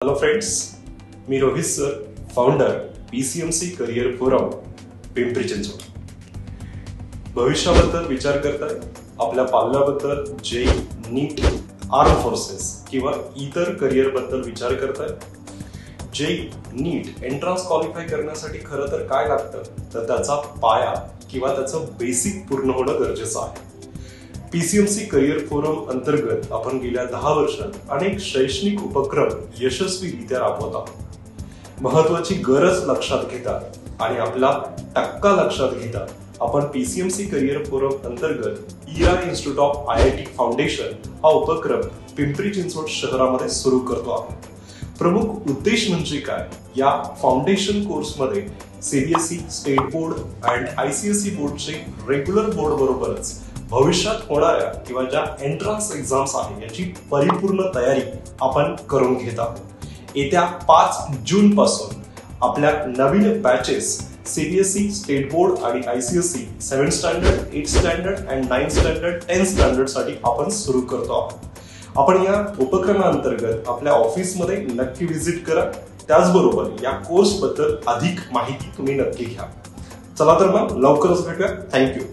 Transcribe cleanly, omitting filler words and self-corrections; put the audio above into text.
Hello friends, मी Rohit sir, founder PCMC career forum Pimpri Chinchwad. भविष्याबद्दल विचार करताय, आपल्या पाल्याबद्दल जे नीट, आर्म फोर्सेस किंवा इतर करियर बद्दल विचार करताय. जे नीट एंट्रन्स क्वालिफाय करण्यासाठी खरं तर काय लागतं, तर त्याचा पाया किंवा त्याचं बेसिक पूर्ण होणं गरजेचं आहे. PCMC करियर फोरम अंतर्गत आपण गेल्या 10 वर्षात अनेक शैक्षणिक उपक्रम यशस्वीरित्या राबवत आहोत. महत्वाची गरज लक्षात घेता आणि आपला टक्का लक्षात घेता आपण PCMC करियर फोरम अंतर्गत ER institute of IIT foundation हा उपक्रम पिंपरी चिंचवड शहरामध्ये सुरू करतो आहोत. प्रमुख उद्देश म्हणजे काय, या फाउंडेशन कोर्समध्ये CBSE, state board and ICSE बोर्डचे रेग्युलर बोर्ड बरोबरच भविष्यात होणाऱ्या किंवा ज्या एंट्रन्स एक्झाम्स आहेत याची परिपूर्ण तयारी आपण करून घेत आहोत. येत्या 5 जून पासून आपल्या नवीन बॅचेस CBSE, स्टेट बोर्ड आणि ICSE 7 standard, 8 standard and 9 standard, 10 standard साठी आपण सुरू करतो आहोत. आपण या उपक्रमांतर्गत आपल्या ऑफिसमध्ये नक्की व्हिजिट करा. त्याचबरोबर या कोर्स बद्दल अधिक माहिती तुम्ही नक्की घ्या. चला तर मग लवकरच भेटूया. थँक्यू.